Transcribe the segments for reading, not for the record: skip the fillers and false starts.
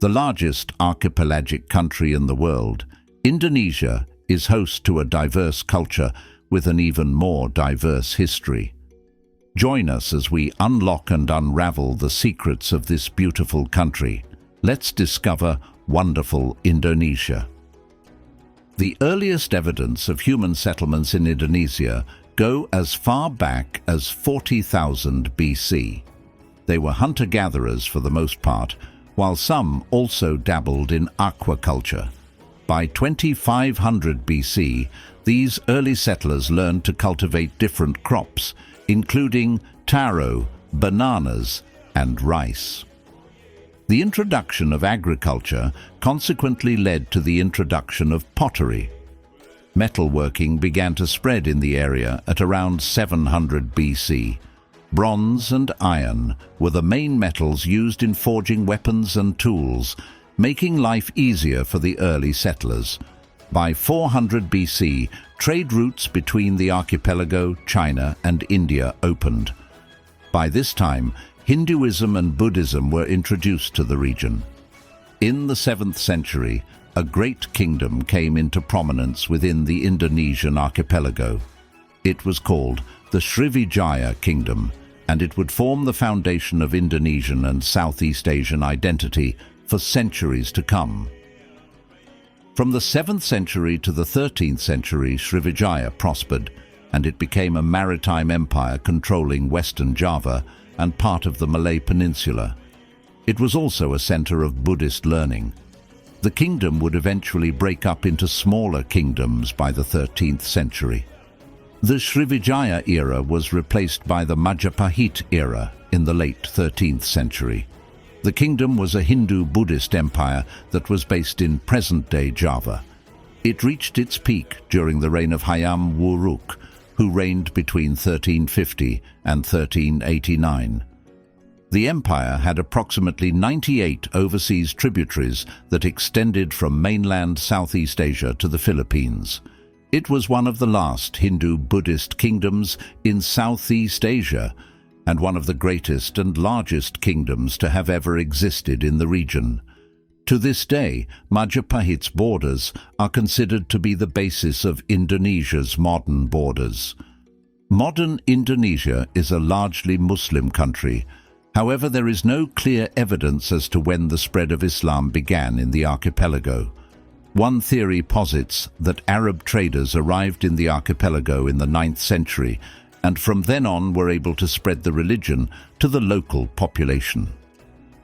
The largest archipelagic country in the world, Indonesia is host to a diverse culture with an even more diverse history. Join us as we unlock and unravel the secrets of this beautiful country. Let's discover wonderful Indonesia. The earliest evidence of human settlements in Indonesia go as far back as 40,000 BC. They were hunter-gatherers for the most part, while some also dabbled in aquaculture. By 2500 BC, these early settlers learned to cultivate different crops, including taro, bananas, and rice. The introduction of agriculture consequently led to the introduction of pottery. Metalworking began to spread in the area at around 700 BC. Bronze and iron were the main metals used in forging weapons and tools, making life easier for the early settlers. By 400 BC, trade routes between the archipelago, China, and India opened. By this time, Hinduism and Buddhism were introduced to the region. In the 7th century, a great kingdom came into prominence within the Indonesian archipelago. It was called the Srivijaya Kingdom, and it would form the foundation of Indonesian and Southeast Asian identity for centuries to come. From the 7th century to the 13th century, Srivijaya prospered, and it became a maritime empire controlling Western Java and part of the Malay Peninsula. It was also a center of Buddhist learning. The kingdom would eventually break up into smaller kingdoms by the 13th century. The Srivijaya era was replaced by the Majapahit era in the late 13th century. The kingdom was a Hindu-Buddhist empire that was based in present-day Java. It reached its peak during the reign of Hayam Wuruk, who reigned between 1350 and 1389. The empire had approximately 98 overseas tributaries that extended from mainland Southeast Asia to the Philippines. It was one of the last Hindu-Buddhist kingdoms in Southeast Asia, and one of the greatest and largest kingdoms to have ever existed in the region. To this day, Majapahit's borders are considered to be the basis of Indonesia's modern borders. Modern Indonesia is a largely Muslim country. However, there is no clear evidence as to when the spread of Islam began in the archipelago. One theory posits that Arab traders arrived in the archipelago in the 9th century and from then on were able to spread the religion to the local population.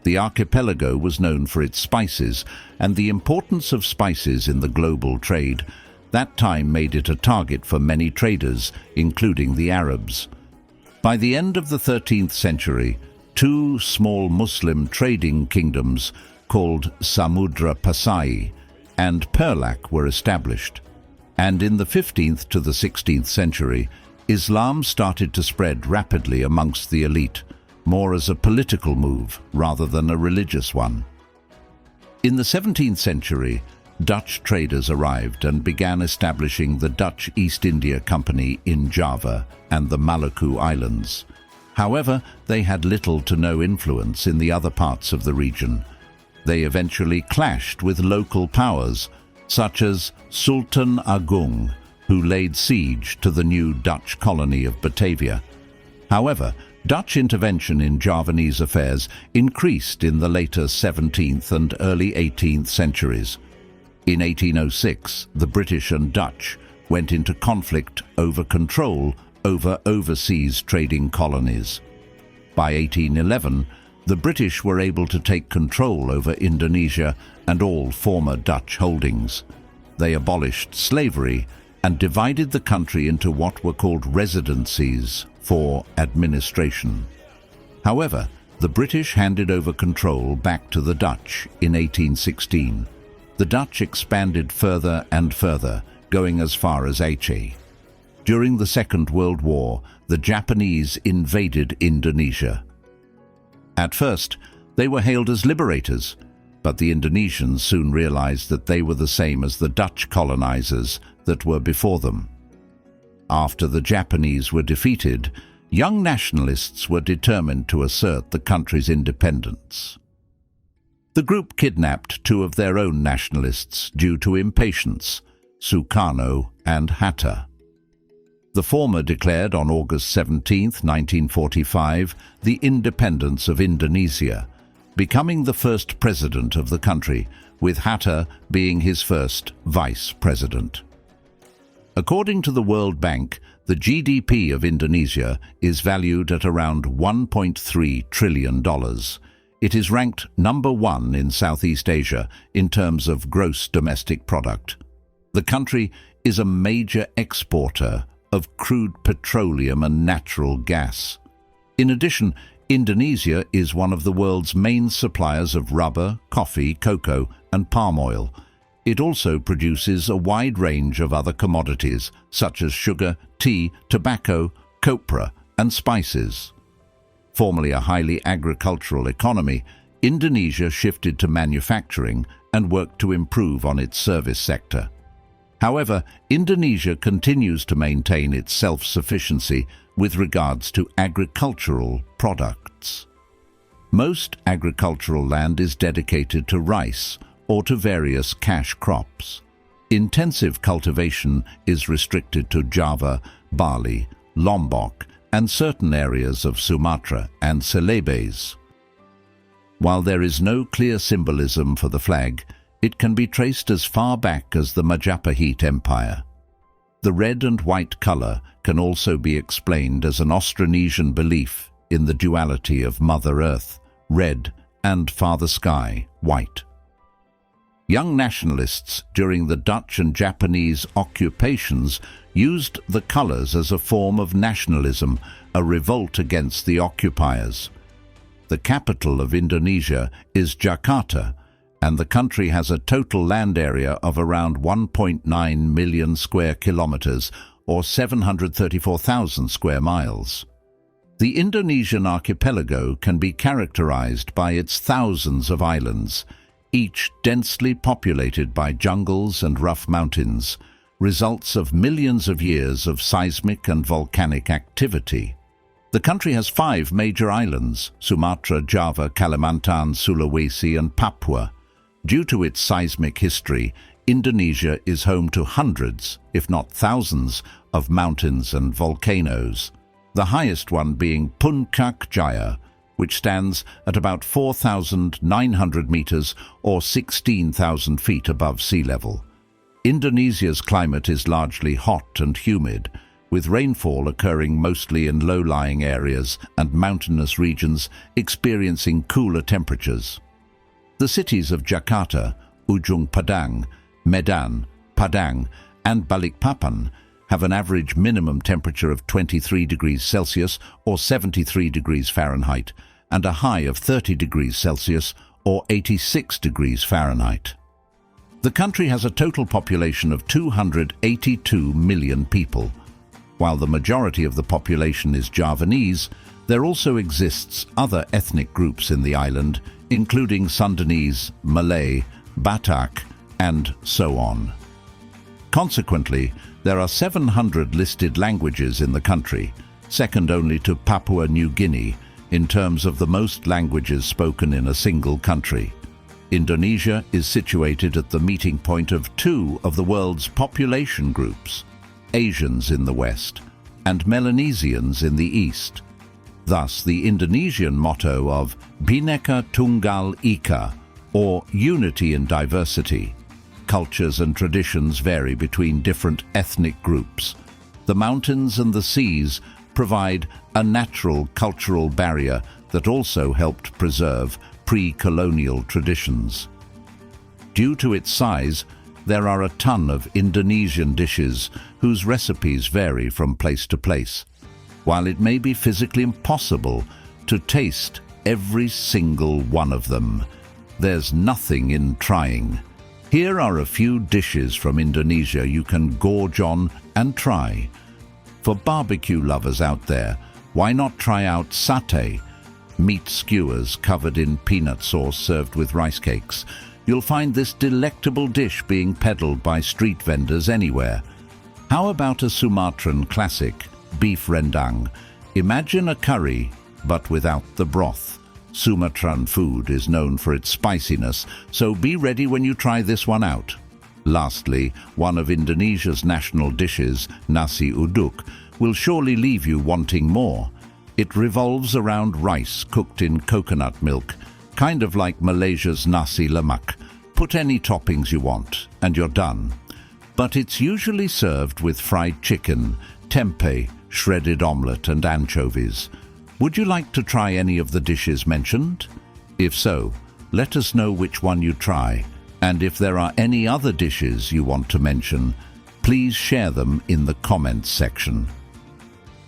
The archipelago was known for its spices, and the importance of spices in the global trade that time made it a target for many traders, including the Arabs. By the end of the 13th century, two small Muslim trading kingdoms called Samudra Pasai and Perlak were established. And in the 15th to the 16th century, Islam started to spread rapidly amongst the elite, more as a political move rather than a religious one. In the 17th century, Dutch traders arrived and began establishing the Dutch East India Company in Java and the Maluku Islands. However, they had little to no influence in the other parts of the region. They eventually clashed with local powers, such as Sultan Agung, who laid siege to the new Dutch colony of Batavia. However, Dutch intervention in Javanese affairs increased in the later 17th and early 18th centuries. In 1806, the British and Dutch went into conflict over control over overseas trading colonies. By 1811, the British were able to take control over Indonesia and all former Dutch holdings. They abolished slavery and divided the country into what were called residencies for administration. However, the British handed over control back to the Dutch in 1816. The Dutch expanded further and further, going as far as Aceh. During the Second World War, the Japanese invaded Indonesia. At first, they were hailed as liberators, but the Indonesians soon realized that they were the same as the Dutch colonizers that were before them. After the Japanese were defeated, young nationalists were determined to assert the country's independence. The group kidnapped two of their own nationalists due to impatience, Sukarno and Hatta. The former declared on August 17, 1945, the independence of Indonesia, becoming the first president of the country, with Hatta being his first vice president. According to the World Bank, the GDP of Indonesia is valued at around $1.3 trillion. It is ranked number 1 in Southeast Asia in terms of gross domestic product. The country is a major exporter of crude petroleum and natural gas. In addition, Indonesia is one of the world's main suppliers of rubber, coffee, cocoa, and palm oil. It also produces a wide range of other commodities, such as sugar, tea, tobacco, copra, and spices. Formerly a highly agricultural economy, Indonesia shifted to manufacturing and worked to improve on its service sector. However, Indonesia continues to maintain its self-sufficiency with regards to agricultural products. Most agricultural land is dedicated to rice or to various cash crops. Intensive cultivation is restricted to Java, Bali, Lombok, and certain areas of Sumatra and Celebes. While there is no clear symbolism for the flag, it can be traced as far back as the Majapahit Empire. The red and white color can also be explained as an Austronesian belief in the duality of Mother Earth, red, and Father Sky, white. Young nationalists during the Dutch and Japanese occupations used the colors as a form of nationalism, a revolt against the occupiers. The capital of Indonesia is Jakarta, and the country has a total land area of around 1.9 million square kilometers, or 734,000 square miles. The Indonesian archipelago can be characterized by its thousands of islands, each densely populated by jungles and rough mountains, results of millions of years of seismic and volcanic activity. The country has 5 major islands: Sumatra, Java, Kalimantan, Sulawesi, and Papua. Due to its seismic history, Indonesia is home to hundreds, if not thousands, of mountains and volcanoes, the highest one being Puncak Jaya, which stands at about 4,900 meters or 16,000 feet above sea level. Indonesia's climate is largely hot and humid, with rainfall occurring mostly in low-lying areas and mountainous regions experiencing cooler temperatures. The cities of Jakarta, Ujung Padang, Medan, Padang, and Balikpapan have an average minimum temperature of 23 degrees Celsius or 73 degrees Fahrenheit, and a high of 30 degrees Celsius or 86 degrees Fahrenheit. The country has a total population of 282 million people. While the majority of the population is Javanese, there also exists other ethnic groups in the island, including Sundanese, Malay, Batak, and so on. Consequently, there are 700 listed languages in the country, second only to Papua New Guinea in terms of the most languages spoken in a single country. Indonesia is situated at the meeting point of 2 of the world's population groups, Asians in the west and Melanesians in the east. Thus, the Indonesian motto of Bhinneka Tunggal Ika, or unity in diversity. Cultures and traditions vary between different ethnic groups. The mountains and the seas provide a natural cultural barrier that also helped preserve pre-colonial traditions. Due to its size, there are a ton of Indonesian dishes whose recipes vary from place to place. While it may be physically impossible to taste every single one of them, there's nothing in trying. Here are a few dishes from Indonesia you can gorge on and try. For barbecue lovers out there, why not try out satay, meat skewers covered in peanut sauce served with rice cakes. You'll find this delectable dish being peddled by street vendors anywhere. How about a Sumatran classic, beef rendang? Imagine a curry, but without the broth. Sumatran food is known for its spiciness, so be ready when you try this one out. Lastly, one of Indonesia's national dishes, nasi uduk, will surely leave you wanting more. It revolves around rice cooked in coconut milk, kind of like Malaysia's nasi lemak. Put any toppings you want, and you're done. But it's usually served with fried chicken, tempeh, shredded omelette and anchovies. Would you like to try any of the dishes mentioned? If so, let us know which one you try, and if there are any other dishes you want to mention, please share them in the comments section.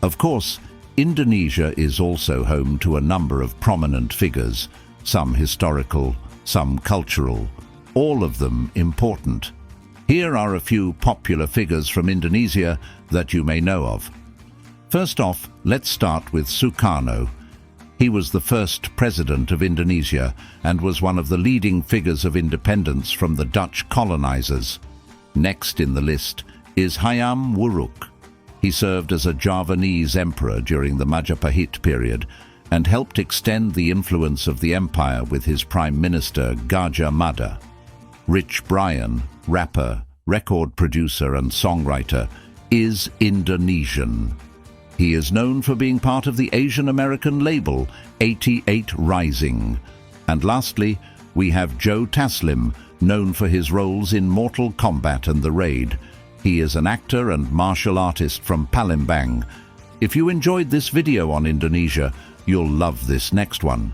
Of course, Indonesia is also home to a number of prominent figures, some historical, some cultural, all of them important. Here are a few popular figures from Indonesia that you may know of. First off, let's start with Sukarno. He was the first president of Indonesia and was one of the leading figures of independence from the Dutch colonizers. Next in the list is Hayam Wuruk. He served as a Javanese emperor during the Majapahit period and helped extend the influence of the empire with his prime minister Gajah Mada. Rich Brian, rapper, record producer and songwriter, is Indonesian. He is known for being part of the Asian American label 88 Rising. And lastly, we have Joe Taslim, known for his roles in Mortal Kombat and The Raid. He is an actor and martial artist from Palembang. If you enjoyed this video on Indonesia, you'll love this next one.